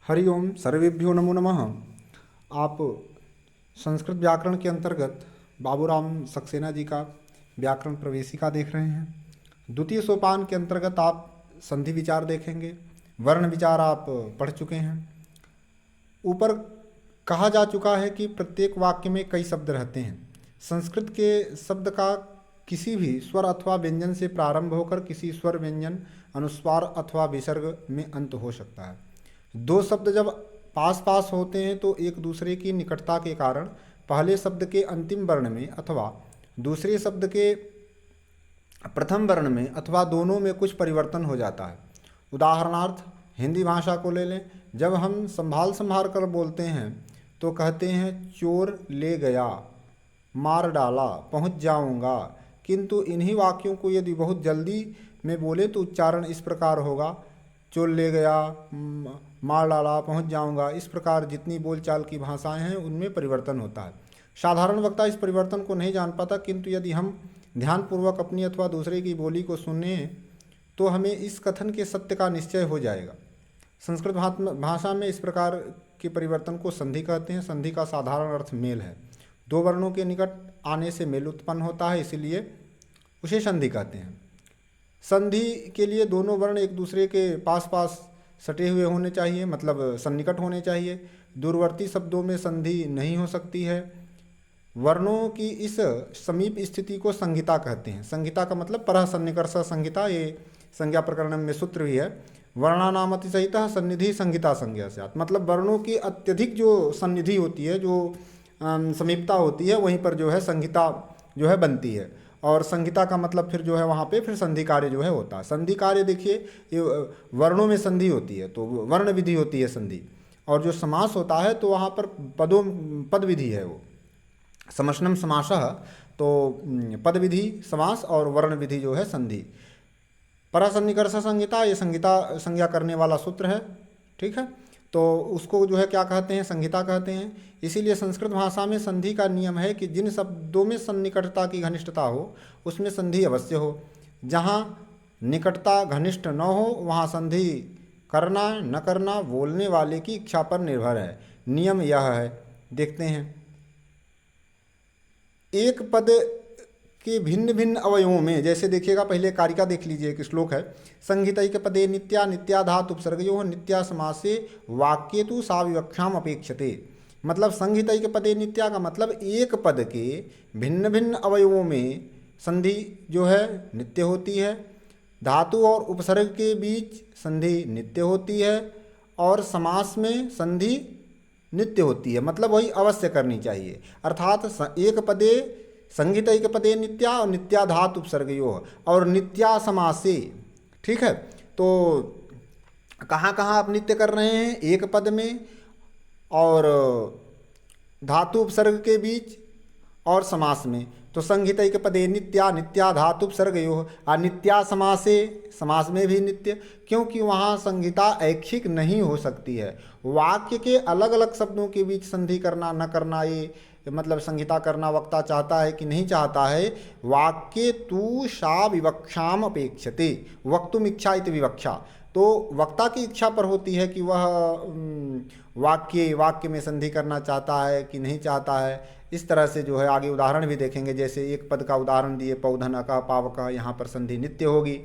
हरि ओम सर्वेभ्यो नमो नमः। आप संस्कृत व्याकरण के अंतर्गत बाबूराम सक्सेना जी का व्याकरण प्रवेशिका देख रहे हैं। द्वितीय सोपान के अंतर्गत आप संधि विचार देखेंगे। वर्ण विचार आप पढ़ चुके हैं। ऊपर कहा जा चुका है कि प्रत्येक वाक्य में कई शब्द रहते हैं। संस्कृत के शब्द का किसी भी स्वर अथवा व्यंजन से प्रारंभ होकर किसी स्वर व्यंजन अनुस्वार अथवा विसर्ग में अंत हो सकता है। दो शब्द जब पास पास होते हैं तो एक दूसरे की निकटता के कारण पहले शब्द के अंतिम वर्ण में अथवा दूसरे शब्द के प्रथम वर्ण में अथवा दोनों में कुछ परिवर्तन हो जाता है। उदाहरणार्थ हिंदी भाषा को ले लें। जब हम संभाल कर बोलते हैं तो कहते हैं चोर ले गया, मार डाला, पहुंच जाऊंगा। किंतु इन्हीं वाक्यों को यदि बहुत जल्दी में बोले तो उच्चारण इस प्रकार होगा, चोर ले गया, मार डाला, पहुंच जाऊंगा। इस प्रकार जितनी बोलचाल की भाषाएं हैं उनमें परिवर्तन होता है। साधारण वक्ता इस परिवर्तन को नहीं जान पाता, किंतु यदि हम ध्यानपूर्वक अपनी अथवा दूसरे की बोली को सुने तो हमें इस कथन के सत्य का निश्चय हो जाएगा। संस्कृत भाषा में इस प्रकार के परिवर्तन को संधि कहते हैं। संधि का साधारण अर्थ मेल है। दो वर्णों के निकट आने से मेल उत्पन्न होता है, इसीलिए उसे संधि कहते हैं। संधि के लिए दोनों वर्ण एक दूसरे के पास पास सटे हुए होने चाहिए, मतलब सन्निकट होने चाहिए। दूरवर्ती शब्दों में संधि नहीं हो सकती है। वर्णों की इस समीप स्थिति को संहिता कहते हैं। संहिता का मतलब परः सन्निकर्ष संहिता, ये संज्ञा प्रकरण में सूत्र भी है। वर्णानाम अतिसहितः सन्निधि संहिता संज्ञा स्यात्। मतलब वर्णों की अत्यधिक जो सन्निधि होती है, जो समीपता होती है, वहीं पर जो है संहिता जो है बनती है। और संहिता का मतलब फिर जो है वहाँ पे फिर संधि कार्य जो है होता है। संधि कार्य देखिए, ये वर्णों में संधि होती है तो वर्ण विधि होती है संधि। और जो समास होता है तो वहाँ पर पद विधि है, वो समशनम समासः, तो पद विधि समास और वर्ण विधि जो है संधि। परसन्निकर्ष संहिता, ये संज्ञा करने वाला सूत्र है, ठीक है। तो उसको जो है क्या कहते हैं, संहिता कहते हैं। इसीलिए संस्कृत भाषा में संधि का नियम है कि जिन शब्दों में सन्निकटता की घनिष्ठता हो उसमें संधि अवश्य हो। जहाँ निकटता घनिष्ठ न हो वहाँ संधि करना न करना बोलने वाले की इच्छा पर निर्भर है। नियम यह है, देखते हैं। एक पद के भिन्न भिन्न अवयवों में, जैसे देखिएगा, पहले कारिका देख लीजिए, एक श्लोक है, संहितैक पदे नित्या नित्या धातु उपसर्गयोः नित्या समासे वाक्ये तु सा विवक्षाम अपेक्षते। मतलब संहितैक पदे नित्या का मतलब एक पद के भिन्न भिन्न अवयवों में संधि जो है नित्य होती है। धातु और उपसर्ग के बीच संधि नित्य होती है और समास में संधि नित्य होती है, मतलब वही अवश्य करनी चाहिए। अर्थात एक पदे संहितैक पदे नित्या और नित्या धातु उपसर्गयोः और नित्या समासे, ठीक है। तो कहाँ कहाँ आप नित्य कर रहे हैं, एक पद में और धातु उपसर्ग के बीच और समास में। तो संहितैक पदे नित्या नित्या धातु उपसर्गयोः और नित्या समासे, समास में भी नित्य, क्योंकि वहाँ संहिता ऐच्छिक नहीं हो सकती है। वाक्य के अलग अलग शब्दों के बीच संधि करना न करना, ये मतलब संहिता करना वक्ता चाहता है कि नहीं चाहता है। वाक्ये तु सा विवक्षाम अपेक्षते, वक्तुम इच्छा इति विवक्षा। तो वक्ता की इच्छा पर होती है कि वह वाक्य में संधि करना चाहता है कि नहीं चाहता है। इस तरह से जो है आगे उदाहरण भी देखेंगे। जैसे एक पद का उदाहरण दिए, पौधन अका पावका, यहाँ पर संधि नित्य होगी,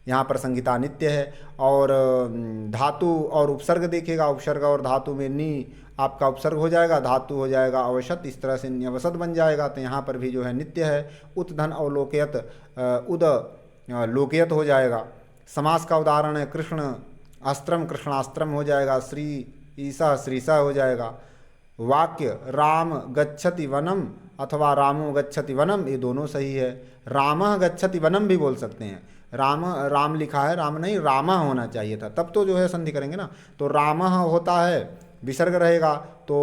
यहाँ पर संहिता नित्य है। और धातु और उपसर्ग देखिएगा, उपसर्ग और धातु में नी आपका उपसर्ग हो जाएगा, धातु हो जाएगा अवशत, इस तरह से न्यवसत बन जाएगा। तो यहाँ पर भी जो है नित्य है। उत धन अवलोकयत, उद लोकयत हो जाएगा। समास का उदाहरण है कृष्ण अस्त्रम, कृष्णास्त्रम हो जाएगा। श्री ईसा, श्रीसा हो जाएगा। वाक्य राम गच्छति वनम अथवा रामो गच्छति वनम, ये दोनों सही है। रामः गच्छति वनम भी बोल सकते हैं। राम लिखा है, राम नहीं रामः होना चाहिए था, तब तो जो है संधि करेंगे ना। तो रामः होता है, विसर्ग रहेगा तो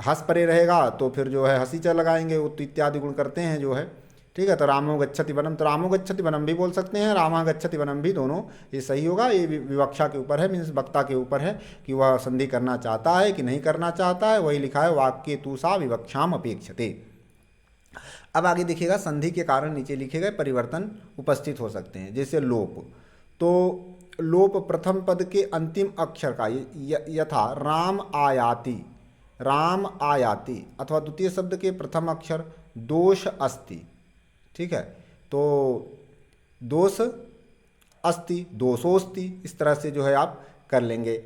हस परे रहेगा, तो फिर जो है हसीचा लगाएंगे, उत इत्यादि गुण करते हैं जो है, ठीक है। तो रामो गच्छति वनम, तो रामो गच्छति वनम भी बोल सकते हैं, रामः गच्छति वनम भी, दोनों ये सही होगा। ये विवक्षा के ऊपर है, मीन्स वक्ता के ऊपर है कि वह संधि करना चाहता है कि नहीं करना चाहता है। वही लिखा है वाक्ये तु सा विवक्षाम अपेक्षते। अब आगे देखिएगा, संधि के कारण नीचे लिखे गए परिवर्तन उपस्थित हो सकते हैं, जैसे लोप। तो लोप प्रथम पद के अंतिम अक्षर का, यथा राम आयाति, राम आयाति, अथवा द्वितीय शब्द के प्रथम अक्षर दोष अस्ति। ठीक है, तो दोष अस्ति, दोषोस्ति, इस तरह से जो है आप कर लेंगे।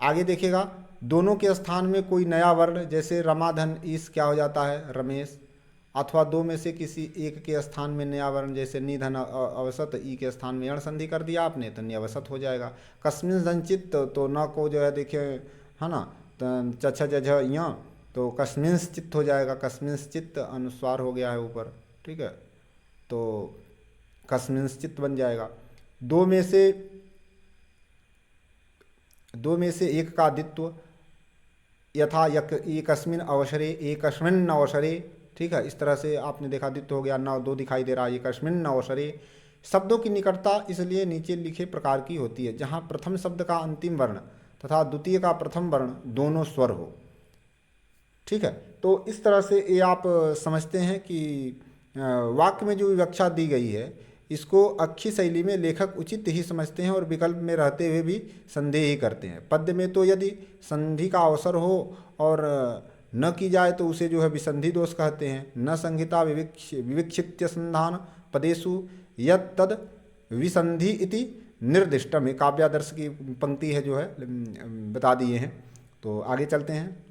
आगे देखिएगा, दोनों के स्थान में कोई नया वर्ण, जैसे रमाधन ईस क्या हो जाता है रमेश, अथवा दो में से किसी एक के स्थान में नया वर्ण, जैसे निधन अवसत, ई के स्थान में अण संधि कर दिया आपने तो निअवसत हो जाएगा। कस्मिन संचित तो न को जो है देखिए, है ना, चछ जझ या, तो कस्मिन चित्त हो जाएगा, कस्मिन चित्त अनुस्वार हो गया है ऊपर। ठीक है, तो कस्मिन चित्त बन जाएगा। दो में से एक का दित्व, यथा एकस्मिन अवसरे, एकस्मिन अवसरे। ठीक है, इस तरह से आपने देखा दित्व हो गया, न दो दिखाई दे रहा है, एकस्मिन अवसरे। शब्दों की निकटता इसलिए नीचे लिखे प्रकार की होती है, जहाँ प्रथम शब्द का अंतिम वर्ण तथा द्वितीय का प्रथम वर्ण दोनों स्वर हो। ठीक है, तो इस तरह से ये आप समझते हैं कि वाक्य में जो विवक्षा दी गई है इसको अच्छी शैली में लेखक उचित ही समझते हैं और विकल्प में रहते हुए भी संदेह ही करते हैं। पद्य में तो यदि संधि का अवसर हो और न की जाए तो उसे जो है विसंधि दोष कहते हैं। न संहिता विविक्षित्य संधान पदेषु यद तद विसंधि इति निर्दिष्टम, ये काव्यादर्श की पंक्ति है जो है बता दिए हैं। तो आगे चलते हैं।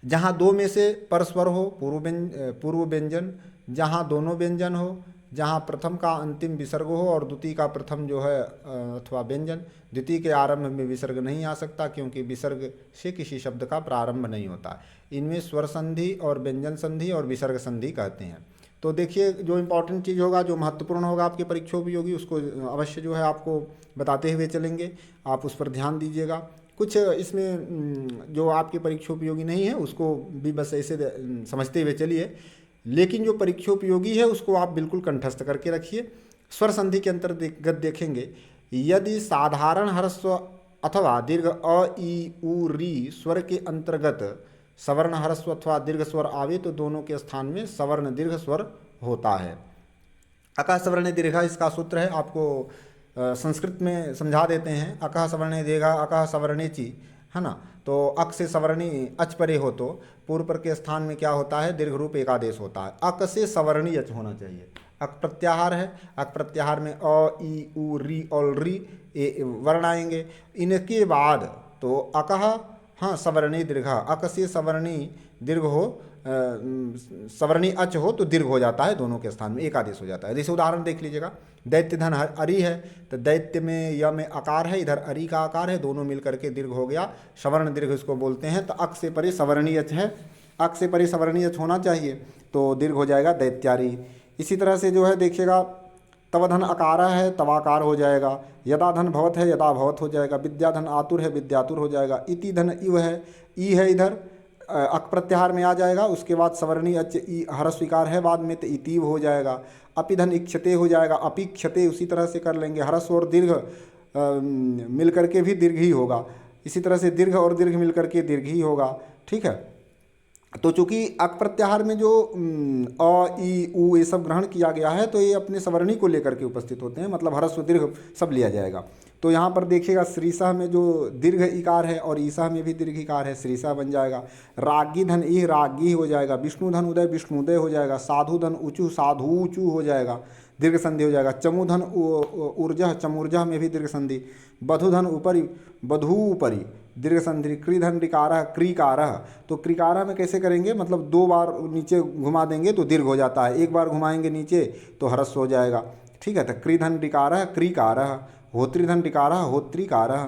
जहाँ दो में से परस्वर हो पूर्व व्यंजन, जहाँ दोनों व्यंजन हो, जहाँ प्रथम का अंतिम विसर्ग हो और द्वितीय का प्रथम जो है अथवा व्यंजन, द्वितीय के आरंभ में विसर्ग नहीं आ सकता क्योंकि विसर्ग से किसी शब्द का प्रारंभ नहीं होता। इनमें स्वर संधि और व्यंजन संधि और विसर्ग संधि कहते हैं। तो देखिए, जो इम्पोर्टेंट चीज़ होगा, जो महत्वपूर्ण होगा आपके परीक्षा उपयोगी, उसको अवश्य जो है आपको बताते हुए चलेंगे, आप उस पर ध्यान दीजिएगा। कुछ इसमें जो आपके परीक्षा उपयोगी नहीं है उसको भी बस ऐसे समझते हुए चलिए, लेकिन जो परीक्षा उपयोगी है उसको आप बिल्कुल कंठस्थ करके रखिए। स्वर संधि के अंतर्गत देखेंगे, यदि साधारण ह्रस्व अथवा दीर्घ अ ई उ री स्वर के अंतर्गत सवर्ण ह्रस्व अथवा दीर्घ स्वर आवे तो दोनों के स्थान में सवर्ण दीर्घ स्वर होता है। अकः सवर्ण दीर्घ, इसका सूत्र है, आपको संस्कृत में समझा देते हैं। अकः सवर्णे दीर्घ अकः सवर्णेचि, है ना। तो अक से सवर्णी अच परे हो तो पूर्व पर के स्थान में क्या होता है, दीर्घ रूप एकादेश होता है। अक से सवर्णी अच होना चाहिए। अक प्रत्याहार है, अक प्रत्याहार में अ ई उ री और री वर्ण आएंगे। इनके बाद तो अकः, हाँ, सवर्णी दीर्घ, अक से सवर्णी दीर्घ हो, सवर्णी अच हो तो दीर्घ हो जाता है, दोनों के स्थान में एक आदेश हो जाता है। जैसे उदाहरण देख लीजिएगा, दैत्य धन अरि है तो दैत्य में य में आकार है, इधर अरि का आकार है, दोनों मिलकर के दीर्घ हो गया, सवर्ण दीर्घ इसको बोलते हैं। तो अक से परे सवर्णी अच है, अक से परे सवर्णी अच होना चाहिए तो दीर्घ हो जाएगा दैत्यारी। इसी तरह से जो है देखिएगा, तवधन अकार है तवाकार हो जाएगा, यदा धन भवत है यदा भवत हो जाएगा, विद्याधन आतुर है विद्यातुर हो जाएगा, इति धन इव है, ई है इधर अक प्रत्याहार में आ जाएगा। उसके बाद सवर्णी अच ई हरस्वीकार है बाद में तो इतीव हो जाएगा। अपिधन इक्षते हो जाएगा, अपिक्षते उसी तरह से कर लेंगे। हरस्व और दीर्घ मिल करके भी दीर्घ ही होगा, इसी तरह से दीर्घ और दीर्घ मिल करके दीर्घ ही होगा। ठीक है, तो चूंकि अक प्रत्याहार में जो अ ई उ ये सब ग्रहण किया गया है तो ये अपने सवर्णी को लेकर के उपस्थित होते हैं, मतलब हरस्व दीर्घ सब लिया जाएगा। तो यहाँ पर देखिएगा, श्रीसा में जो दीर्घ इकार है और ईसा में भी दीर्घ इकार है, श्रीसा बन जाएगा। रागी धन ई रागी हो जाएगा, विष्णु धन उदय विष्णुदय हो जाएगा, साधु धन ऊचू साधु ऊचू हो जाएगा, दीर्घ संधि हो जाएगा। चमु धन ऊर्जा चमुर्जा में भी दीर्घ संधि, बधु धन ऊपरी बधु ऊपरी दीर्घ संधि, क्रीधन ऋकारः क्रीकारः। तो क्रीकारः में कैसे करेंगे, मतलब दो बार नीचे घुमा देंगे तो दीर्घ हो जाता है, एक बार घुमाएंगे नीचे तो ह्रस्व हो जाएगा। ठीक है, तो क्रीधन ऋकारः क्रीकारः, होत्रीधन ऋकारः होत्रीकारः।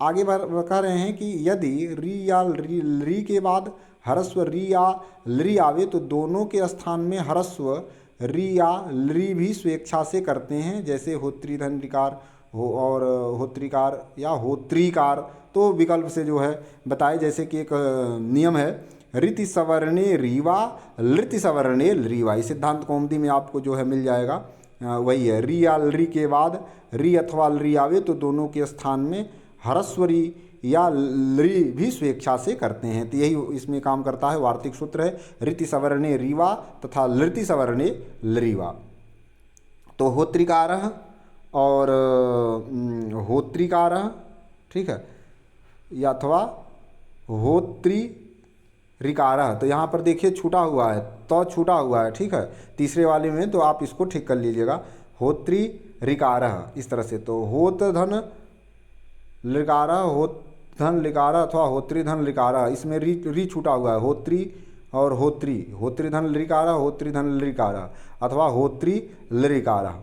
आगे कह रहे हैं कि यदि री या री के बाद ह्रस्व री या लरी आवे तो दोनों के स्थान में ह्रस्व री या लरी भी स्वेच्छा से करते हैं, जैसे होत्रीधन ऋकार हो और होत्रीकार या होत्रीकार। तो विकल्प से जो है बताए, जैसे कि एक नियम है, ऋति सवर्णे रीवा लृति सवर्णे रीवा, इस सिद्धांत कौमुदी में आपको जो है मिल जाएगा, वही है। री या लरी के बाद री अथवा लरी आवे तो दोनों के स्थान में ह्रस्व री या लृ भी स्वेच्छा से करते हैं। तो यही इसमें काम करता है, वार्तिक सूत्र है ऋति सवर्णे रीवा तथा लृति सवर्णे लरीवा। तो होत्रिकारः और होत्रिकारः, ठीक है, या अथवा होत्री रिकारः। तो यहाँ पर देखिए छूटा हुआ है, तो छूटा हुआ है, ठीक है, तीसरे वाले में, तो आप इसको ठीक कर लीजिएगा, होत्री रिकारः इस तरह से। तो होत धन लिकारः, होत धन लिकारः अथवा होत्री धन लिकारः, इसमें री छूटा हुआ है, होत्री और होत्री, होत्री धन लिकारः, होत्री धन लिकारः अथवा होत्री लिकारः,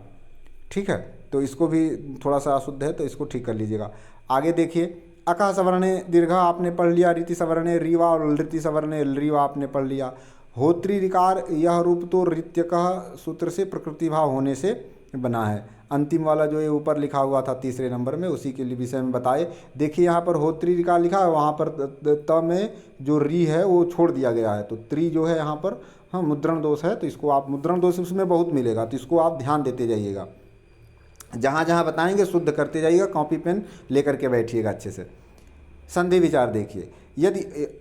ठीक है। तो इसको भी थोड़ा सा अशुद्ध है, तो इसको ठीक कर लीजिएगा। आगे देखिए, अकः सवर्णे दीर्घा आपने पढ़ लिया, रीति सवर्णे रीवा और लृति सवर्णे लरीवा आपने पढ़ लिया। होत्री रिकार यह रूप तो ऋत्यकः सूत्र से प्रकृति भाव होने से बना है। अंतिम वाला जो ये ऊपर लिखा हुआ था तीसरे नंबर में, उसी के लिए विषय में बताए। देखिए यहाँ पर होत्री रिकार लिखा है, वहाँ पर त में जो री है वो छोड़ दिया गया है, तो त्री जो है यहाँ पर हाँ मुद्रण दोष है, तो इसको आप, मुद्रण दोष उसमें बहुत मिलेगा, तो इसको आप ध्यान देते जाइएगा, जहाँ जहाँ बताएंगे शुद्ध करते जाइएगा, कॉपी पेन लेकर के बैठिएगा अच्छे से। संधि विचार देखिए, यदि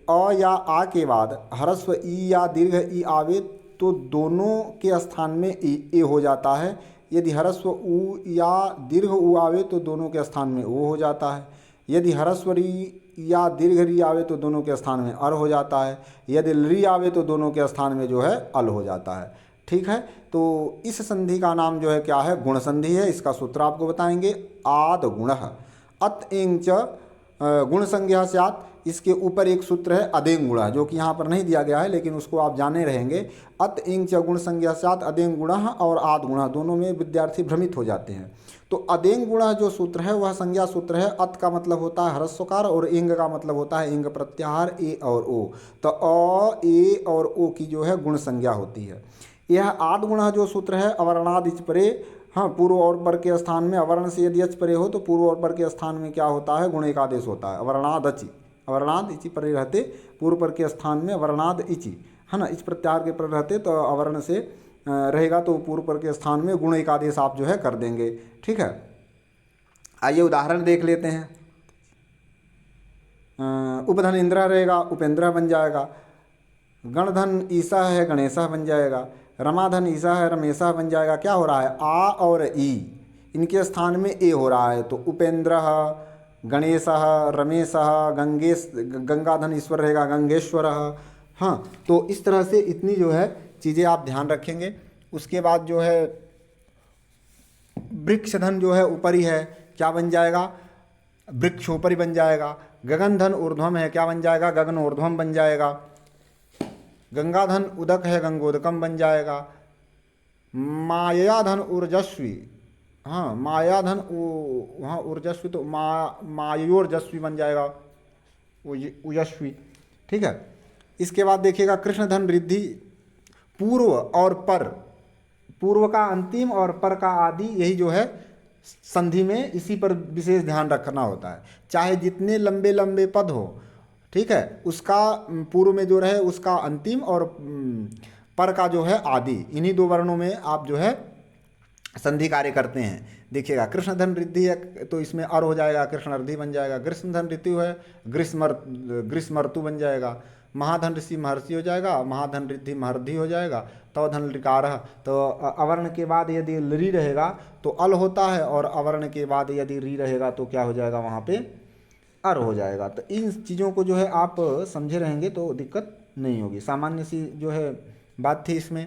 अ या आ के बाद ह्रस्व ई या दीर्घ ई आवे तो दोनों के स्थान में ए हो जाता है। यदि ह्रस्व उ या दीर्घ उ आवे तो दोनों के स्थान में ओ हो जाता है। यदि ह्रस्व री या दीर्घ री आवे तो दोनों के स्थान में अर हो जाता है। यदि री आवे तो दोनों के स्थान में जो है अल हो जाता है, ठीक है। तो इस संधि का नाम जो है क्या है, गुण संधि है। इसका सूत्र आपको बताएंगे, आद गुणः अत एंग च गुण संज्ञा स्यात्। इसके ऊपर एक सूत्र है अदेंग गुणः, जो कि यहाँ पर नहीं दिया गया है, लेकिन उसको आप जाने रहेंगे। अत एंग च गुण संज्ञा स्यात् अदेंग गुणः और आद गुणः, दोनों में विद्यार्थी भ्रमित हो जाते हैं। तो अदेंग गुणः जो सूत्र है वह संज्ञा सूत्र है। अत का मतलब होता है ह्रस्वकार और इंग का मतलब होता है इंग प्रत्याहार ए और ओ। तो अ ए और ओ की जो है गुण संज्ञा होती है। यह आद गुणः जो सूत्र है, अवर्णाद इच परे, हाँ पूर्व और पर के स्थान में अवर्ण से यदि अच परे हो तो पूर्व और पर के स्थान में क्या होता है, गुण एकादेश होता है। अवर्णाद अचि, अवर्णाद इचि परे रहते पूर्व पर के स्थान में अवर्णाद इचि, है ना, इच प्रत्याहार के पर रहते तो अवर्ण से रहेगा, तो पूर्व पर के स्थान में गुण एकादेश आप जो है कर देंगे, ठीक है। आइए उदाहरण देख लेते हैं। उपधन इंद्र रहेगा, उपेंद्र बन जाएगा। गणधन ईसा है, गणेशा बन जाएगा। रमाधन ईसा है, रमेशा बन जाएगा। क्या हो रहा है, आ और ई इनके स्थान में ए हो रहा है, तो उपेंद्र, गणेश, रमेश, गंगेश, गंगाधन ईश्वर रहेगा, गंगेश्वर। हाँ, तो इस तरह से इतनी जो है चीज़ें आप ध्यान रखेंगे। उसके बाद जो है वृक्षधन जो है ऊपरी है, क्या बन जाएगा, वृक्षोपरि बन जाएगा। गगनधन ऊर्ध्वम है, क्या बन जाएगा, गगन ऊर्ध्वम बन जाएगा। गंगाधन उदक है, गंगोदकम बन जाएगा। मायाधन ऊर्जस्वी, हाँ मायाधन वहाँ ऊर्जस्वी तो मायोर्जस्वी बन जाएगा, उयस्वी, ठीक है। इसके बाद देखिएगा कृष्णधन रिद्धि, पूर्व और पर, पूर्व का अंतिम और पर का आदि, यही जो है संधि में इसी पर विशेष ध्यान रखना होता है। चाहे जितने लंबे लंबे पद हो, ठीक है, उसका पूर्व में जो रहे उसका अंतिम और पर का जो है आदि, इन्हीं दो वर्णों में आप जो है संधि कार्य करते हैं। देखिएगा कृष्णधन रिद्धि है तो इसमें अर हो जाएगा, कृष्णर्धि बन जाएगा। ग्रीष्मधन ऋतु है, ग्रीष्म ऋतु बन जाएगा। महाधन ऋषि महर्षि हो जाएगा, महाधन रिद्धि महर्धि हो जाएगा। तो धन ऋकार, तो अवर्ण के बाद यदि री रहेगा तो अल होता है, और अवर्ण के बाद यदि री रहेगा तो क्या हो जाएगा, वहाँ पे अर हो जाएगा। तो इन चीज़ों को जो है आप समझे रहेंगे तो दिक्कत नहीं होगी। सामान्य सी जो है बात थी इसमें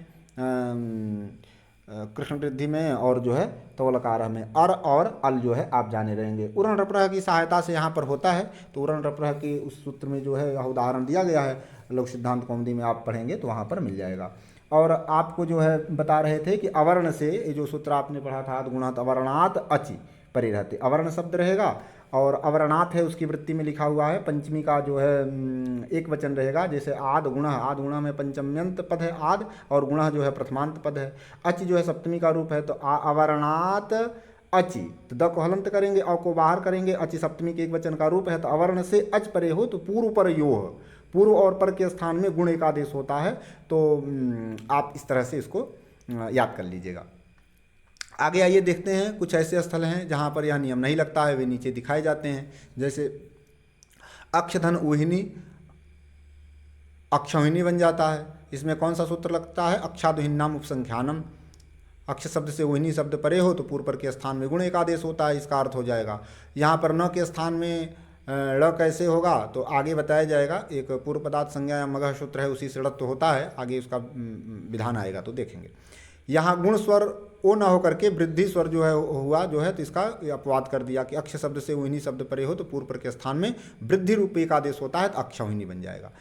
कृष्ण वृद्धि में और जो है तवलकार में अर और अल जो है आप जाने रहेंगे। उरण रप्रह की सहायता से यहाँ पर होता है, तो उरण रप्रह के उस सूत्र में जो है यह उदाहरण दिया गया है, लोक सिद्धांत कौमुदी में आप पढ़ेंगे तो वहाँ पर मिल जाएगा। और आपको जो है बता रहे थे कि अवर्ण से ये जो सूत्र आपने पढ़ा था, गुणात अवर्णात अचि परे रहते, अवर्ण शब्द रहेगा और अवर्णात है उसकी वृत्ति में लिखा हुआ है। पंचमी का जो है एक वचन रहेगा, जैसे आद गुणः, आद गुणः में पंचम्यंत पद है आद, और गुणः जो है प्रथमांत पद है। अचि जो है सप्तमी का रूप है, तो अवर्णात अचि, तो द को हलंत करेंगे, अ को बाहर करेंगे। अचि सप्तमी के एक वचन का रूप है, तो अवर्ण से अच परे हो तो पूर्व पर योह, पूर्व और पर के स्थान में गुण एकादेश होता है। तो आप इस तरह से इसको याद कर लीजिएगा। आगे आइए देखते हैं, कुछ ऐसे स्थल हैं जहाँ पर यह नियम नहीं लगता है, वे नीचे दिखाए जाते हैं। जैसे अक्षधन ऊहिनी अक्षौहिणी बन जाता है। इसमें कौन सा सूत्र लगता है? अक्षादुहिन्नाम उपसंख्यानम। अक्ष शब्द से ऊहिनी शब्द परे हो तो पूर्व पर के स्थान में गुण एक आदेश होता है, इसका अर्थ हो जाएगा। यहाँ पर न के स्थान में ड़ कैसे होगा तो आगे बताया जाएगा। एक पूर्व पदार्थ संज्ञा या मगह सूत्र है, उसी से ड़त्व होता है, आगे उसका विधान आएगा तो देखेंगे। यहाँ गुण स्वर ओ न होकर के वृद्धि स्वर जो है हुआ जो है, तो इसका अपवाद कर दिया कि अक्ष शब्द से ऊहिनी शब्द परे हो तो पूर्व पर के स्थान में वृद्धि रूप एक आदेश होता है, तो अक्षौहिणी बन जाएगा।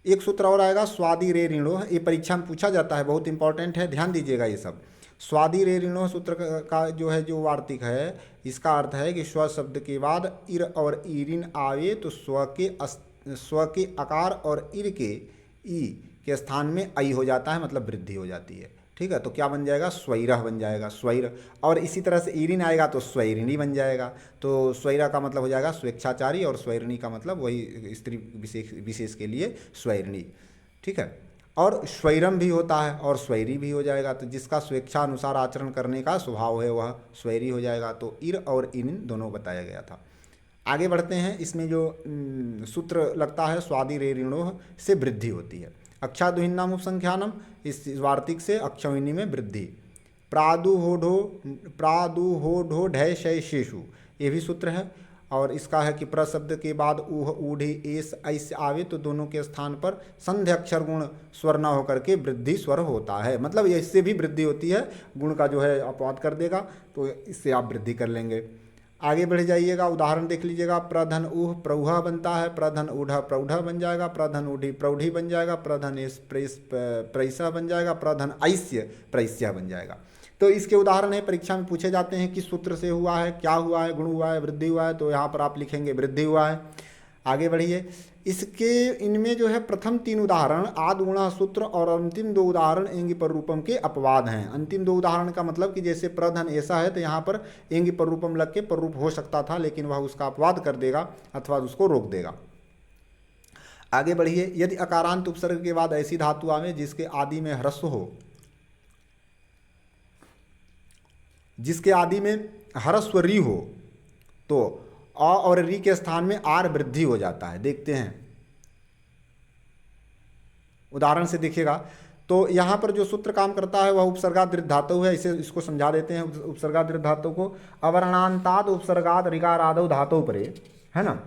एक सूत्र और आएगा स्वादि रे ऋणो, ये परीक्षा में पूछा जाता है, बहुत इंपॉर्टेंट है, ध्यान दीजिएगा ये सब। स्वादि रे ऋणो सूत्र का जो है जो वार्तिक है, इसका अर्थ है कि स्व शब्द के बाद इर और ईरिन आवे तो स्व के आकार और इर के ई के स्थान में आई हो जाता है, मतलब वृद्धि हो जाती है। ठीक है, तो क्या बन जाएगा? स्वैरह बन जाएगा, स्वैर। और इसी तरह से ईरिन आएगा तो स्वैरिणी बन जाएगा। तो स्वैरा का मतलब हो जाएगा स्वेच्छाचारी, और स्वैरिणी का मतलब वही स्त्री विशेष के लिए स्वैरिणी। ठीक है, और स्वैरम भी होता है और स्वैरी भी हो जाएगा। तो जिसका स्वेच्छा अनुसार आचरण करने का स्वभाव है वह स्वैरी हो जाएगा। तो इर और इन दोनों बताया गया था। आगे बढ़ते हैं। इसमें जो सूत्र लगता है स्वादि रे ऋणोह से वृद्धि होती है। अक्षादुहिन्नाम उपसंख्यानम, इस वार्तिक से अक्षौहिणी में वृद्धि। प्रादुहोढो ढय शय शेषु, ये भी सूत्र है। और इसका है कि प्र शब्द के बाद ऊह ऊढ़ी एस ऐसे आवे तो दोनों के स्थान पर संध्य अक्षर गुण स्वर न होकर के वृद्धि स्वर होता है, मतलब इससे भी वृद्धि होती है, गुण का जो है अपवाद कर देगा, तो इससे आप वृद्धि कर लेंगे। आगे बढ़ जाइएगा, उदाहरण देख लीजिएगा। प्रधन ऊह प्रौढ़ बनता है, प्रधन ऊढ़ प्रौढ़ बन जाएगा, प्रधन ऊढ़ी प्रौढ़ी बन जाएगा, प्रधन एस प्रैसा बन जाएगा, प्रधन ऐस्य प्रैस्या बन जाएगा। तो इसके उदाहरण है, परीक्षा में पूछे जाते हैं किस सूत्र से हुआ है, क्या हुआ है, गुण हुआ है, वृद्धि हुआ है, तो यहाँ पर आप लिखेंगे वृद्धि हुआ है। आगे बढ़िए। इसके इनमें जो है प्रथम 3 उदाहरण आद गुणा सूत्र और अंतिम 2 उदाहरण एंगी पर रूपम के अपवाद हैं। अंतिम 2 उदाहरण का मतलब कि जैसे प्रधन ऐसा है तो यहाँ पर एंगी पर रूपम लग के पर रूप हो सकता था, लेकिन वह उसका अपवाद कर देगा अथवा उसको रोक देगा। आगे बढ़िए। यदि अकारांत उपसर्ग के बाद ऐसी धातु आवे जिसके आदि में ह्रस्व हो, जिसके आदि में ह्रस्व री हो, तो अ और री के स्थान में आर वृद्धि हो जाता है। देखते हैं उदाहरण से, देखिएगा। तो यहाँ पर जो सूत्र काम करता है वह उपसर्गादृत धातु है, इसको समझा देते हैं। उपसर्गादृत धातु को अवर्णांताद उपसर्गाद ऋकारादौ धातु परे, है ना,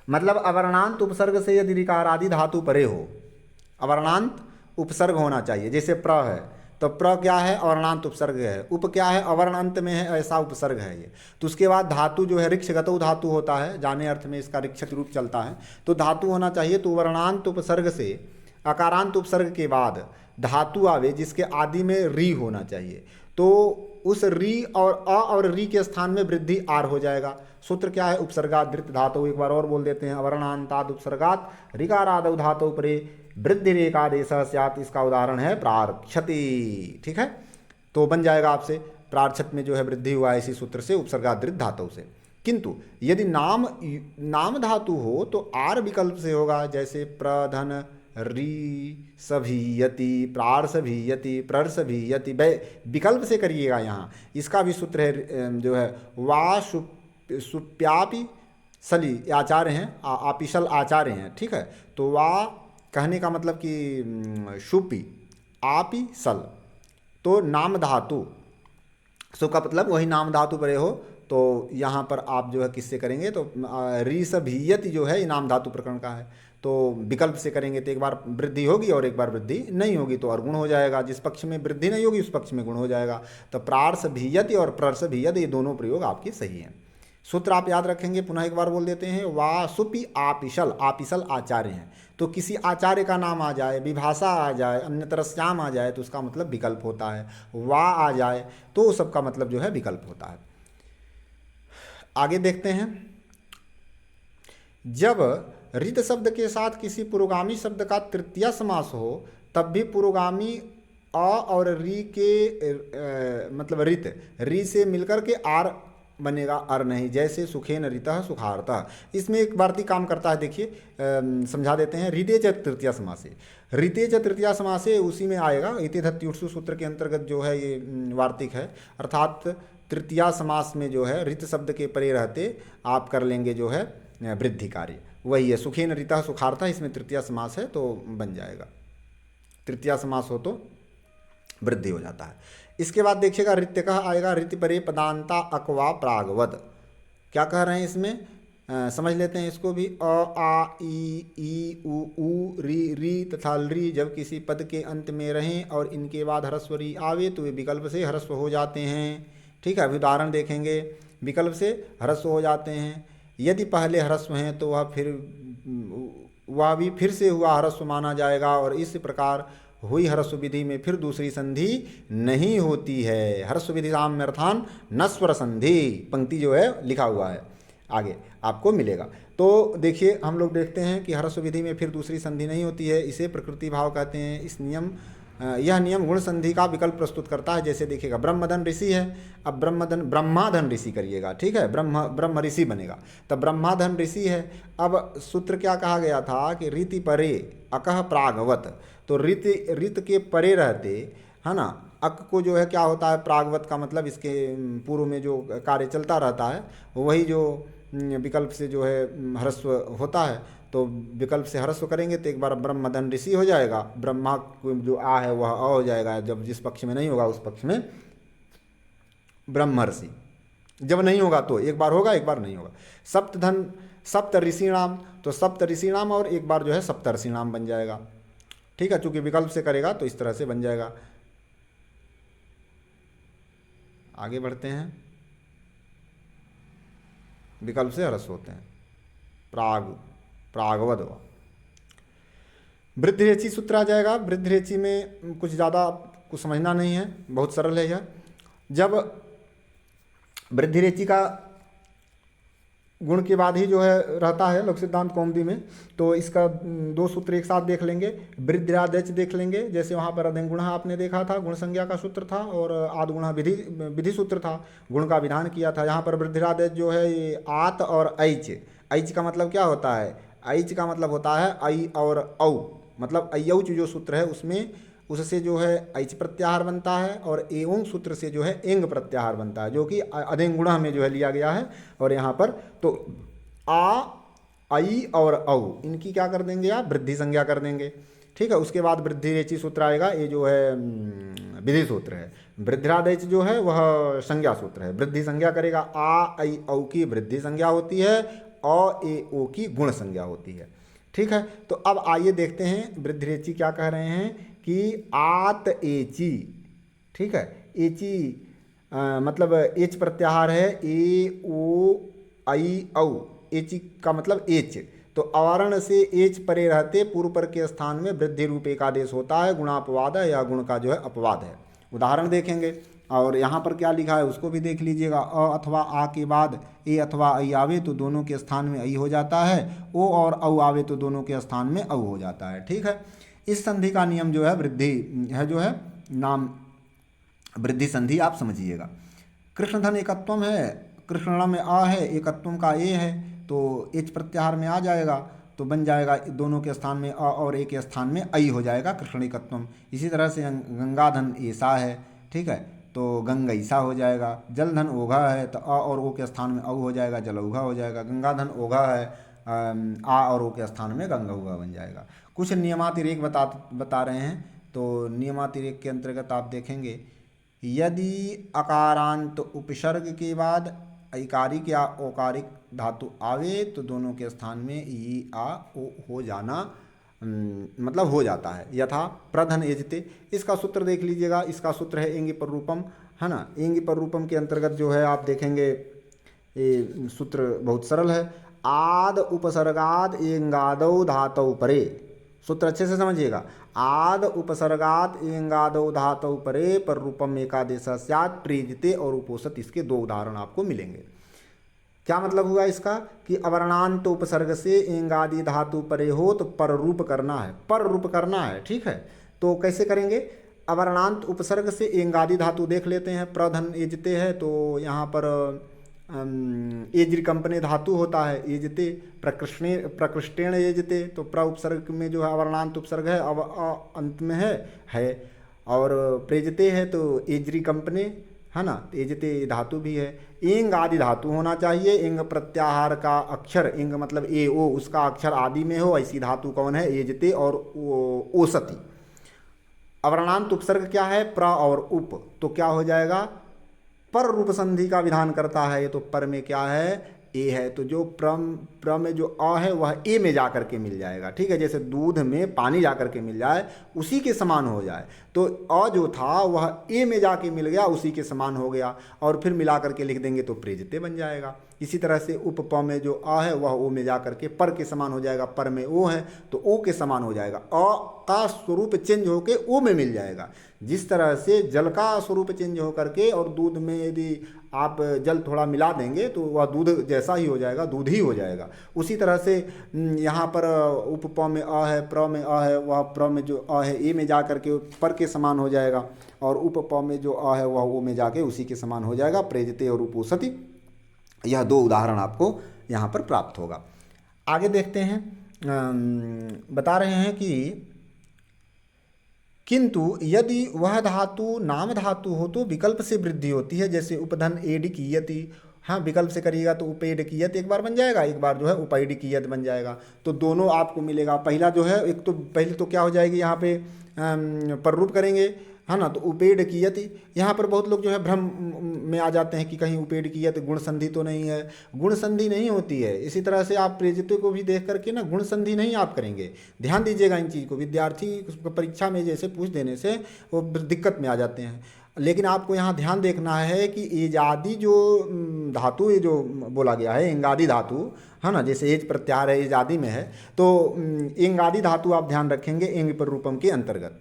मतलब अवर्णांत उपसर्ग से यदि ऋकार आदि धातु परे हो, अवर्णांत उपसर्ग होना चाहिए। जैसे प्र है तो प्र क्या है? अवर्णांत उपसर्ग है। उप क्या है? अवर्ण अंत में है, ऐसा उपसर्ग है ये। तो उसके बाद धातु जो है ऋक्षगतौ धातु होता है, जाने अर्थ में इसका ऋक्षक रूप चलता है, तो धातु होना चाहिए। तो वर्णांत उपसर्ग से अकारांत उपसर्ग के बाद धातु आवे जिसके आदि में री होना चाहिए, तो उस री और अ और री के स्थान में वृद्धि आर हो जाएगा। सूत्र क्या है? उपसर्गादृत धातु। एक बार और बोल देते हैं, अवर्णांताद उपसर्गात ऋकारादौ धातु परे वृद्धि रेकादेश स्यात्। इसका उदाहरण है प्रारक्षति। ठीक है, तो बन जाएगा आपसे प्रारक्षत में जो है वृद्धि हुआ है इसी सूत्र से, उपसर्गादृत धातु से। किंतु यदि नाम धातु हो तो आर विकल्प से होगा, जैसे प्रधन री सभीयति, प्रारसभीयति, प्ररसभीयति, विकल्प से करिएगा। यहाँ इसका भी सूत्र है जो है वा सुप्यापि सली आचार्य हैं, आपिशल आचार्य हैं। ठीक है, तो वा कहने का मतलब कि शुपी आपी सल, तो नाम धातु, सो का मतलब वही नाम धातु परे हो, तो यहाँ पर आप जो है किससे करेंगे? तो रीसभीयति जो है ये नाम धातु प्रकरण का है, तो विकल्प से करेंगे तो एक बार वृद्धि होगी और एक बार वृद्धि नहीं होगी, तो और गुण हो जाएगा। जिस पक्ष में वृद्धि नहीं होगी उस पक्ष में गुण हो जाएगा। तो प्रारसभीयति और प्ररसभीयति ये दोनों प्रयोग आपके सही हैं। सूत्र आप याद रखेंगे, पुनः एक बार बोल देते हैं। वासुपि आपिशल, आपिशल आचार्य हैं, तो किसी आचार्य का नाम आ जाए, विभाषा आ जाए, अन्यतर श्याम आ जाए तो उसका मतलब विकल्प होता है। वा आ जाए तो सबका मतलब जो है विकल्प होता है। आगे देखते हैं। जब रित शब्द के साथ किसी पुरोगामी शब्द का तृतीय समास हो तब भी पुरोगामी अ और री के मतलब रित री से मिलकर के आर बनेगा, अर नहीं। जैसे सुखेन ऋतः सुखार्तः, इसमें एक वार्तिक काम करता है, देखिए समझा देते हैं। ऋते च तृतीया समासे, ऋते च तृतीया समासे उसी में आएगा। इति धत्युर्षु सूत्र के अंतर्गत जो है ये वार्तिक है, अर्थात तृतीया समास में जो है ऋत शब्द के परे रहते आप कर लेंगे जो है वृद्धि कार्य। वही है, सुखेन ऋतः सुखार्थः, इसमें तृतीया समास है तो बन जाएगा। तृतीया समास हो तो वृद्धि हो जाता है। इसके बाद देखिएगा ऋत्य कहा आएगा, ऋति परे पदांता अकवा प्रागवत। क्या कह रहे हैं इसमें, समझ लेते हैं इसको भी। अ आ ई उ री री तथा री जब किसी पद के अंत में रहें और इनके बाद ह्रस्व री आवे तो वे विकल्प से ह्रस्व हो जाते हैं। ठीक है, अभी उदाहरण देखेंगे। विकल्प से ह्रस्व हो जाते हैं। यदि पहले ह्रस्व हैं तो वह भी फिर से हुआ ह्रस्व माना जाएगा, और इस प्रकार हुई ह्रस्व विधि में फिर दूसरी संधि नहीं होती है। ह्रस्व विधि साम्य अर्थान नस्वर संधि, पंक्ति जो है लिखा हुआ है आगे आपको मिलेगा। तो देखिए हम लोग देखते हैं कि ह्रस्व विधि में फिर दूसरी संधि नहीं होती है, इसे प्रकृति भाव कहते हैं। इस नियम यह नियम गुण संधि का विकल्प प्रस्तुत करता है। जैसे देखिएगा ब्रह्मधन ऋषि है, अब ब्रह्माधन ऋषि करिएगा, ठीक है, ब्रह्म ऋषि बनेगा, तब ब्रह्माधन ऋषि है। अब सूत्र क्या कहा गया था कि रीति परे अकह प्रागवत, तो रित के परे रहते, है ना, अक को जो है क्या होता है, प्रागवत का मतलब इसके पूर्व में जो कार्य चलता रहता है वही जो विकल्प से जो है ह्रस्व होता है, तो विकल्प से ह्रस्व करेंगे तो एक बार ब्रह्मधन ऋषि हो जाएगा, ब्रह्मा जो आ है वह अ हो जाएगा, जब जिस पक्ष में नहीं होगा उस पक्ष में ब्रह्मर्षि, जब नहीं होगा तो एक बार होगा एक बार नहीं होगा। सप्तधन सप्त ऋषिणाम, तो सप्त ऋषिणाम और एक बार जो है सप्तर्षिणाम बन जाएगा। ठीक है, चूंकि विकल्प से करेगा तो इस तरह से बन जाएगा। आगे बढ़ते हैं, विकल्प से ह्रस्व होते हैं। प्रागवद वृद्धिरेचि सूत्र आ जाएगा। वृद्धिरेचि में कुछ ज़्यादा कुछ समझना नहीं है, बहुत सरल है यह। जब वृद्धिरेचि का गुण के बाद ही जो है रहता है लोक सिद्धांत कौमुदी में, तो इसका दो सूत्र एक साथ देख लेंगे। वृद्धिरादेच देख लेंगे, जैसे वहाँ पर अधेन गुण आपने देखा था, गुण संज्ञा का सूत्र था, और आद गुण विधि सूत्र था, गुण का विधान किया था। यहाँ पर वृद्धिरादेच जो है ये आत और ऐच, ऐच का मतलब क्या होता है, ऐच का मतलब होता है ऐ और औ, मतलब अयौच जो सूत्र है उसमें उससे जो है ऐच प्रत्याहार बनता है, और एवं सूत्र से जो है एंग प्रत्याहार बनता है, जो कि अधेन गुणा में जो है लिया गया है। और यहाँ पर तो आ आई और औ इनकी क्या कर देंगे आप, वृद्धि संज्ञा कर देंगे। ठीक है, उसके बाद वृद्धिरेचि सूत्र आएगा, ये जो है विधि सूत्र है। वृद्धिरादेच जो है वह संज्ञा सूत्र है, वृद्धि संज्ञा करेगा। आ आई औ की वृद्धि संज्ञा होती है, अ ए ओ की गुण संज्ञा होती है। ठीक है, तो अब आइए देखते हैं वृद्धिरेचि क्या कह रहे हैं कि आत एची, ठीक है, एची मतलब एच प्रत्याहार है, ए ओ आई औ, एची का मतलब एच, तो अवर्ण से एच परे रहते पूर्व पर के स्थान में वृद्धि रूप एकादेश होता है, गुणापवाद है या गुण का जो है अपवाद है। उदाहरण देखेंगे, और यहाँ पर क्या लिखा है उसको भी देख लीजिएगा। अ अथवा आ के बाद ए अथवा ऐ आवे तो दोनों के स्थान में ऐ हो जाता है, ओ और औ आवे तो दोनों के स्थान में औ हो जाता है। ठीक है, इस संधि का नियम जो है वृद्धि है, जो है नाम वृद्धि संधि आप समझिएगा। कृष्णधन एकत्वम है, कृष्णण में आ है, एकत्वम का ए है, तो एच प्रत्याहार में आ जाएगा, तो बन जाएगा दोनों के स्थान में अ और ए के स्थान में ऐ हो जाएगा, कृष्ण एकत्वम। इसी तरह से गंगाधन ऐसा है, ठीक है, तो गंग ऐसा हो जाएगा। जलधन ओघा है, तो अ और ओ के स्थान में औ हो जाएगा, जलौघा हो जाएगा। गंगाधन ओघा है, आ और ओ के स्थान में गंगौघा बन जाएगा। कुछ नियमातिरेक बता रहे हैं, तो नियमातिरेक के अंतर्गत आप देखेंगे, यदि अकारांत उपसर्ग के बाद ऐकारिक या औकारिक धातु आवे तो दोनों के स्थान में ई आ ओ हो जाना मतलब हो जाता है। यथा प्रधन एजते, इसका सूत्र देख लीजिएगा, इसका सूत्र है एंगी पर रूपम, है ना। एंगी पर रूपम के अंतर्गत जो है आप देखेंगे ये सूत्र बहुत सरल है। आद उपसर्गाद एंगादौ धातौ परे, सूत्र अच्छे से समझिएगा। आद उपसर्गात एंगादौ धातौ परे पर रूपम एकादेश स्यात् प्रेजिते और उपोषित, इसके दो उदाहरण आपको मिलेंगे। क्या मतलब हुआ इसका कि अवर्णांत उपसर्ग से एंगादि धातु परे हो तो पर रूप करना है, पर रूप करना है। ठीक है, तो कैसे करेंगे, अवर्णांत उपसर्ग से एंगादि धातु देख लेते हैं। प्रधन एजते है, तो यहाँ पर एज्रि कंपने धातु होता है, एजते प्रकृष्टेण एजते, तो प्र उपसर्ग में जो है अवर्णांत उपसर्ग है, अब अंत में है, और प्रेजते है तो एज्रि कंपने है ना। एजते धातु भी है। इंग आदि धातु होना चाहिए। इंग प्रत्याहार का अक्षर, इंग मतलब ए ओ, उसका अक्षर आदि में हो, ऐसी धातु कौन है? एजते और ओसति। अवर्णांत उपसर्ग क्या है? प्र और उप, तो क्या हो जाएगा? पर रूप संधि का विधान करता है। ये तो पर में क्या है? ए है, तो जो प्र में जो अ है वह ए में जा कर के मिल जाएगा। ठीक है, जैसे दूध में पानी जा कर के मिल जाए, उसी के समान हो जाए। तो अ जो था वह ए में जाके मिल गया, उसी के समान हो गया, और फिर मिला करके लिख देंगे तो प्रेजते बन जाएगा। इसी तरह से उप प में जो अ है वह ओ में जा करके पर के समान हो जाएगा। पर में ओ है तो ओ के समान हो जाएगा। अ का स्वरूप चेंज होके ओ में मिल जाएगा। जिस तरह से जल का स्वरूप चेंज हो करके और दूध में यदि आप जल थोड़ा मिला देंगे तो वह दूध जैसा ही हो जाएगा, दूध ही हो जाएगा। उसी तरह से यहाँ पर उप प में अ है, प्र में अ है, वह प्र में जो अ है ए में जा करके पर के समान हो जाएगा, और उप प में जो अ है वह ओ में जाके उसी के समान हो जाएगा। प्रेजते और उपोसति, यह दो उदाहरण आपको यहाँ पर प्राप्त होगा। आगे देखते हैं। बता रहे हैं कि किंतु यदि वह धातु नाम धातु हो तो विकल्प से वृद्धि होती है। जैसे उपधन एड कीयति, हाँ विकल्प से करिएगा तो उपेड कीयत एक बार बन जाएगा, एक बार जो है उपैड कीयत बन जाएगा। तो दोनों आपको मिलेगा। पहला जो है, एक तो पहले तो क्या हो जाएगी यहाँ पे पररूप करेंगे, है ना, तो उपेड कीयति। यहाँ पर बहुत लोग जो है भ्रम में आ जाते हैं कि कहीं उपेड कीयत गुण संधि तो नहीं है। गुण संधि नहीं होती है। इसी तरह से आप प्रेजित को भी देख करके ना गुण संधि नहीं आप करेंगे। ध्यान दीजिएगा इन चीज़ को। विद्यार्थी परीक्षा में जैसे पूछ देने से वो दिक्कत में आ जाते हैं। लेकिन आपको यहाँ ध्यान देखना है कि एजादि जो धातु, ये जो बोला गया है इंगादि धातु, है ना, जैसे एज प्रत्याहार है एजादि में है, तो इंगादि धातु आप ध्यान रखेंगे इंग पर रूपम के अंतर्गत।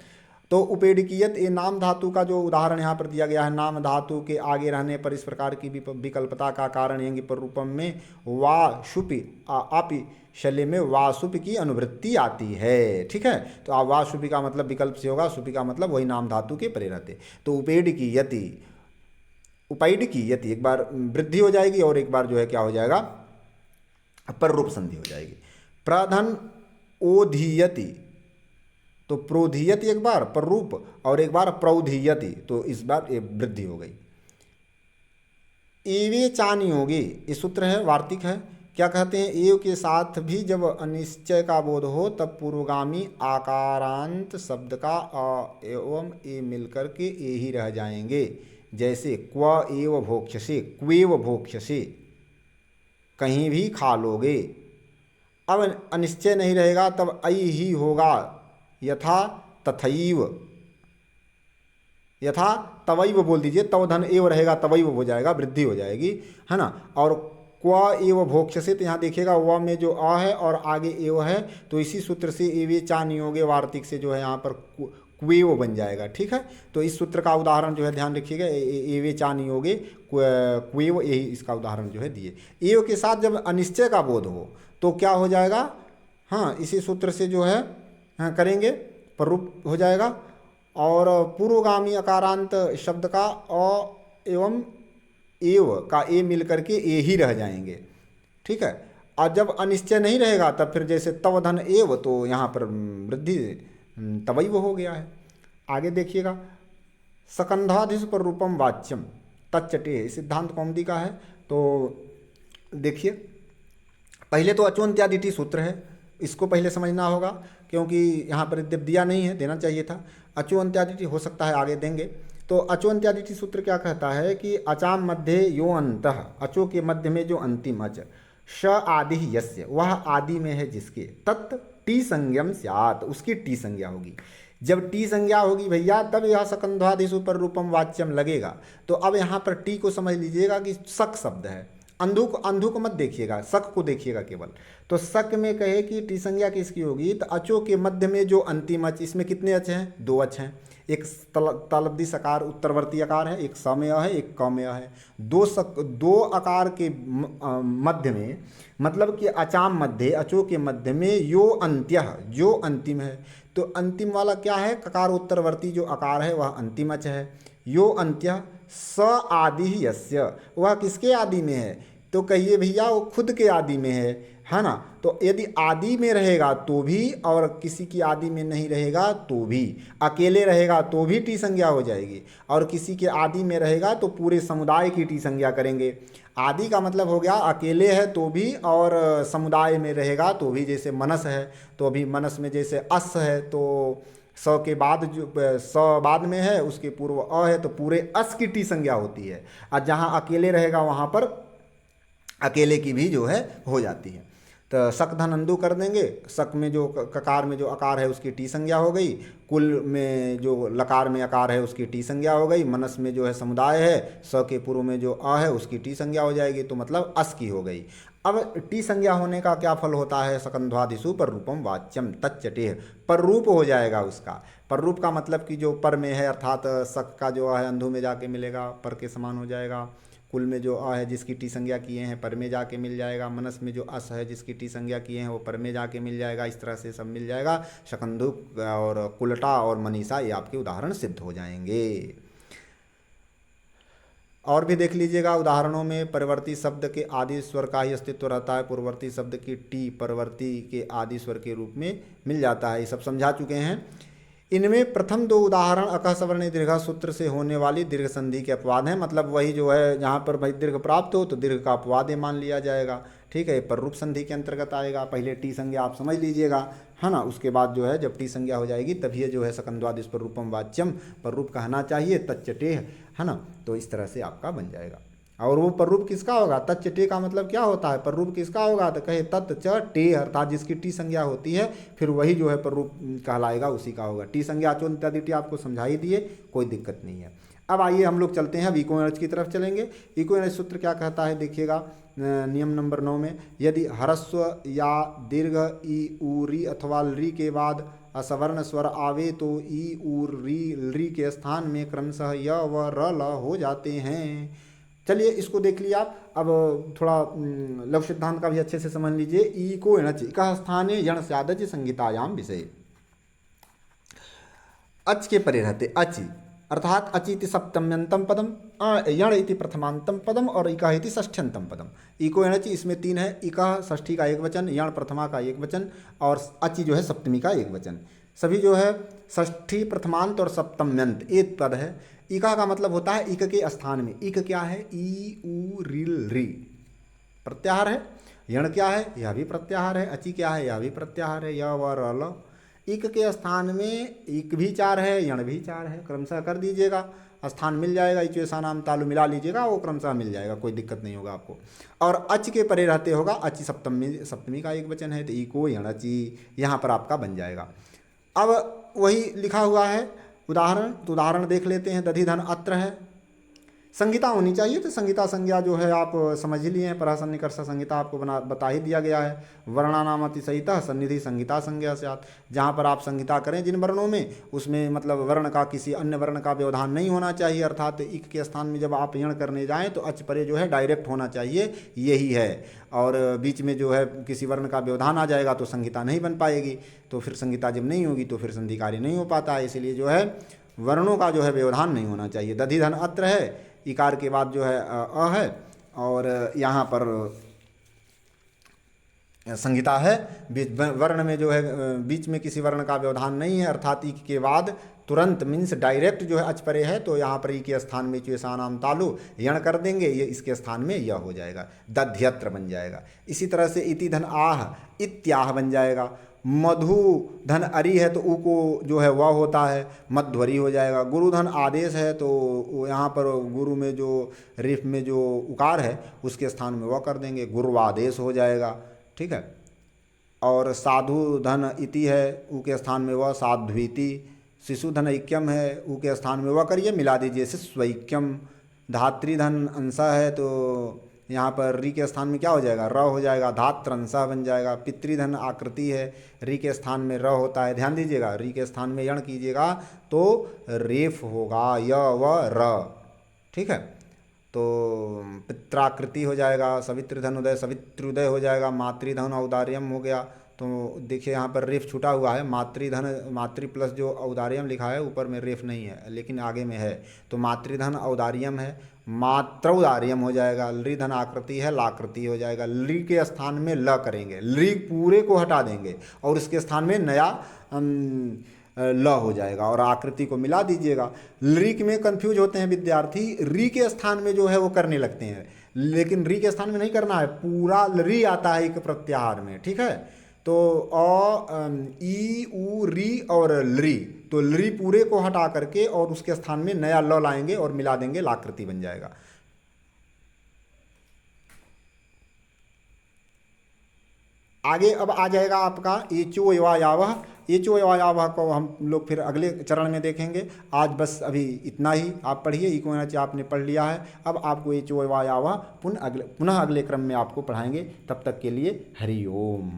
तो उपेडिकीयत, ये नाम धातु का जो उदाहरण यहाँ पर दिया गया है, नाम धातु के आगे रहने पर इस प्रकार की विकल्पता का कारण यंग पर रूपम में वा शुपि आपि शल्य में वासुपि की अनुवृत्ति आती है। ठीक है, तो आप वासुपि का मतलब विकल्प से होगा, सुपि का मतलब वही नाम धातु के परे रहते। तो उपेडिकीयति, उपाइडिकीयति एक बार वृद्धि हो जाएगी और एक बार जो है क्या हो जाएगा? पर रूप संधि हो जाएगी। प्रधन ओधीयति, तो प्रोधीयति एक बार पर रूप और एक बार प्रौधीयति, तो इस बार ये वृद्धि हो गई। एवे चानी होगी, ये सूत्र है, वार्तिक है। क्या कहते हैं? एव के साथ भी जब अनिश्चय का बोध हो तब पूर्वगामी आकारांत शब्द का अ एवं ए मिलकर के ए ही रह जाएंगे। जैसे क्व एव भोक्ष्यसे, क्वेव भोक्ष्यसे, कहीं भी खा लोगे। अब अनिश्चय नहीं रहेगा तब ऐ ही होगा। यथा तथैव, यथा तवैव बोल दीजिए, तव धन एव रहेगा, तवैव हो जाएगा, वृद्धि हो जाएगी, है ना। और क्व एव भोक्ष्यसे, तो यहाँ देखिएगा व में जो अ है और आगे एव है, तो इसी सूत्र से एवे चा नियोगे वार्तिक से जो है यहाँ पर क्वेव बन जाएगा। ठीक है, तो इस सूत्र का उदाहरण जो है ध्यान रखिएगा, एवे चा नियोगे क्वेव, यही इसका उदाहरण जो है दिए। एव के साथ जब अनिश्चय का बोध हो तो क्या हो जाएगा? हाँ, इसी सूत्र से जो है हाँ करेंगे, प्ररूप हो जाएगा। और पूर्वगामी अकारांत शब्द का अ एवं एव का ए मिल करके ए ही रह जाएंगे। ठीक है, और जब अनिश्चय नहीं रहेगा तब फिर जैसे तव धन एव, तो यहाँ पर वृद्धि तवैव हो गया है। आगे देखिएगा, सकंधाधिश पर रूपम वाच्यम तच्चटे, सिद्धांत कौमुदी का है। तो देखिए, पहले तो अचोन्त्यादिति सूत्र है, इसको पहले समझना होगा, क्योंकि यहाँ पर यद्यप दिया नहीं है, देना चाहिए था। अचो अंत्यादिति हो सकता है आगे देंगे। तो अचो अंत्यादिति सूत्र क्या कहता है कि अचाम मध्य यो अंतः, अचो के मध्य में जो अंतिम अच, श आदि यस्य, वह आदि में है जिसके, तत् टी संज्ञम स्यात्, उसकी टी संज्ञा होगी। जब टी संज्ञा होगी भैया तब यह सकंध्वादिशु पर रूपम वाच्यम लगेगा। तो अब यहाँ पर टी को समझ लीजिएगा कि सक शब्द है। अंधु को मत देखिएगा, शक को देखिएगा केवल। तो शक में कहे कि टी संज्ञा किसकी होगी, तो अचो के मध्य में जो अंतिम अच, इसमें कितने अच हैं? दो अच हैं। एक तलब्धि सकार उत्तरवर्ती अकार है, एक समय है, एक कौमय है। दो अकार के मध्य में, मतलब कि अचाम मध्य, अचो के मध्य में यो अंत्य, जो अंतिम है। तो अंतिम वाला क्या है? ककार उत्तरवर्ती जो अकार है वह अंतिम अच है। यो अंत्य स आदि यस्य, वह किसके आदि में है? तो कहिए भैया वो खुद के आदि में है ना। तो यदि आदि में रहेगा तो भी और किसी की आदि में नहीं रहेगा तो भी, अकेले रहेगा तो भी टी संज्ञा हो जाएगी, और किसी के आदि में रहेगा तो पूरे समुदाय की टी संज्ञा करेंगे। आदि का मतलब हो गया अकेले है तो भी, और समुदाय में रहेगा तो भी। जैसे मनस है तो अभी मनस में जैसे अस है तो स के बाद जो स बाद में है उसके पूर्व अ है तो पूरे अस की टी संज्ञा होती है। और जहाँ अकेले रहेगा वहाँ पर अकेले की भी जो है हो जाती है। तो सक धन अंदू कर देंगे। सक में जो ककार में जो अकार है उसकी टी संज्ञा हो गई, कुल में जो लकार में अकार है उसकी टी संज्ञा हो गई, मनस में जो है समुदाय है स के पूर्व में जो अ है उसकी टी संज्ञा हो जाएगी, तो मतलब अस की हो गई। अब टी संज्ञा होने का क्या फल होता है? सकंध्वादिशु पर रूपम वाच्यम तच्चटेह, पर रूप हो जाएगा उसका। पर रूप का मतलब कि जो पर में है अर्थात सक का जो है अंधु में जाके मिलेगा, पर के समान हो जाएगा। कुल में जो अ है जिसकी टी संज्ञा किए हैं पर में जाके मिल जाएगा। मनस में जो अस है जिसकी टी संज्ञा किए हैं वो पर में जाके मिल जाएगा। इस तरह से सब मिल जाएगा। शकंधु और कुलटा और मनीषा ये आपके उदाहरण सिद्ध हो जाएंगे। और भी देख लीजिएगा उदाहरणों में परवर्ती शब्द के आदि स्वर का ही अस्तित्व रहता है। पूर्ववर्ती शब्द की टी परवर्ती के आदि स्वर के रूप में मिल जाता है। ये सब समझा चुके हैं। इनमें प्रथम दो उदाहरण अकह सवर्ण दीर्घा सूत्र से होने वाली दीर्घ संधि के अपवाद हैं। मतलब वही जो है जहाँ पर भाई दीर्घ प्राप्त हो तो दीर्घ का अपवाद मान लिया जाएगा। ठीक है, पर रूप संधि के अंतर्गत आएगा। पहले टी संज्ञा आप समझ लीजिएगा, है ना। उसके बाद जो है जब टी संज्ञा हो जाएगी तभी ये जो है सकंद्वादिश पर रूपम वाच्यम पर रूप कहना चाहिए तच्चटे, है ना। तो इस तरह से आपका बन जाएगा। और वो पर रूप किसका होगा? तच्च टे का मतलब क्या होता है? पर रूप किसका होगा? तो कहे तत् च टे, अर्थात जिसकी टी संज्ञा होती है फिर वही जो है पर रूप कहलाएगा, उसी का होगा। टी संज्ञा अचो इत्यादि टी आपको समझा ही दिए, कोई दिक्कत नहीं है। अब आइए हम लोग चलते हैं, अब इको एनर्ज की तरफ चलेंगे। इको एनर्ज सूत्र क्या कहता है देखिएगा, नियम नंबर 9 में यदि ह्रस्व या दीर्घ ई उ री अथवा री के बाद असवर्ण स्वर आवे तो ई उ री के स्थान में क्रमशः य व र ल हो जाते हैं। चलिए इसको देख लिया आप। अब थोड़ा लघु सिद्धांत का भी अच्छे से समझ लीजिए। ई को एणच इका स्थाने यण स्यादच संहितायाम विषय। अच के परे रहते अचि, अर्थात अचि इति सप्तम्यंतम पदम, यण इति प्रथमांतम पदम और इका इति षष्ठ्यंतम पदम। इको एणचि इसमें तीन है। इका षष्ठी का एक वचन, यण प्रथमा का एक वचन और अचि जो है सप्तमी का एक वचन। सभी जो है षष्ठी प्रथमांत और सप्तम्यंत एक पद है। इका का मतलब होता है इक के स्थान में। इक क्या है? ई उ रिल री प्रत्याहार है। यण क्या है? यह भी प्रत्याहार है। अचि क्या है? यह भी प्रत्याहार है। य व र ल। इक के स्थान में इक भी चार है, यण भी चार है। क्रमशः कर दीजिएगा, स्थान मिल जाएगा। इचेसा नाम तालु मिला लीजिएगा, वो क्रमशः मिल जाएगा, कोई दिक्कत नहीं होगा आपको। और अच के परे रहते होगा अचि सप्तमी का एक वचन है तो इको यण अचि यहाँ पर आपका बन जाएगा। अब वही लिखा हुआ है उदाहरण, तो उदाहरण देख लेते हैं। दधि धन अत्र है, संहिता होनी चाहिए तो संहिता संज्ञा जो है आप समझ ही लिए हैं। परासन निकर्ष संहिता आपको बता ही दिया गया है। वर्णानाम अति सहिता सन्निधि संहिता संज्ञा से आप जहाँ पर आप संहिता करें जिन वर्णों में, उसमें मतलब वर्ण का किसी अन्य वर्ण का व्यवधान नहीं होना चाहिए। अर्थात इक के स्थान में जब आप यण करने जाएँ तो अच परे जो है डायरेक्ट होना चाहिए, यही है। और बीच में जो है किसी वर्ण का व्यवधान आ जाएगा तो संहिता नहीं बन पाएगी। तो फिर संहिता जब नहीं होगी तो फिर संधि कार्य नहीं हो पाता है। इसीलिए जो है वर्णों का जो है व्यवधान नहीं होना चाहिए। दधि धन अत्र है, इकार के बाद जो है अ है और यहाँ पर संहिता है। वर्ण में जो है बीच में किसी वर्ण का व्यवधान नहीं है। अर्थात ई के बाद तुरंत मीन्स डायरेक्ट जो है अच परे है तो यहाँ पर ई के स्थान में चेसा नाम तालु यण कर देंगे, ये इसके स्थान में यह हो जाएगा, दध्यत्र बन जाएगा। इसी तरह से इति धन आह इत्याह बन जाएगा। मधु धन अरि है तो ऊ को जो है वह होता है, मध्वरी हो जाएगा। गुरु धन आदेश है तो यहाँ पर गुरु में जो रिफ में जो उकार है उसके स्थान में वह कर देंगे, गुरुवादेश हो जाएगा। ठीक है। और साधु धन इति है, ऊ के स्थान में वह साध्वीति। शिशु धन ऐक्यम है, ऊ के स्थान में वह करिए मिला दीजिए शिष्वैक्यम। धात्री धन अंशा है तो यहाँ पर री के स्थान में क्या हो जाएगा? र हो जाएगा, धात्र अंशा बन जाएगा। पितृधन आकृति है, री के स्थान में र होता है। ध्यान दीजिएगा, री के स्थान में यण कीजिएगा तो रेफ होगा, य व र। ठीक है। तो पित्राकृति हो जाएगा, सवितृधन उदय सवित्रोदय हो जाएगा। मातृधन औदार्यम हो गया तो देखिए यहाँ पर रेफ छूटा हुआ है, मातृधन मातृ प्लस जो औदार्यम लिखा है ऊपर में रेफ नहीं है लेकिन आगे में है, तो मातृधन औदार्यम है, मात्रौदार्यम हो जाएगा, लृ धन आकृति है लाकृति हो जाएगा, लृ के स्थान में ल करेंगे, लृ पूरे को हटा देंगे और उसके स्थान में नया ल हो जाएगा और आकृति को मिला दीजिएगा। लृ में कंफ्यूज होते हैं विद्यार्थी, री के स्थान में जो है वो करने लगते हैं, लेकिन री के स्थान में नहीं करना है, पूरा री आता है एक प्रत्याहार में, ठीक है। तो ई उ री और लृ, तो लृ पूरे को हटा करके और उसके स्थान में नया ल लाएंगे और मिला देंगे, लाकृति बन जाएगा। आगे अब आ जाएगा आपका एचो यवायावह। एचो यवायावह को हम लोग फिर अगले चरण में देखेंगे। आज बस अभी इतना ही आप पढ़िए, इको एनर्जी आपने पढ़ लिया है। अब आपको एचो यवायावह पुनः अगले क्रम में आपको पढ़ाएंगे। तब तक के लिए हरि ओम।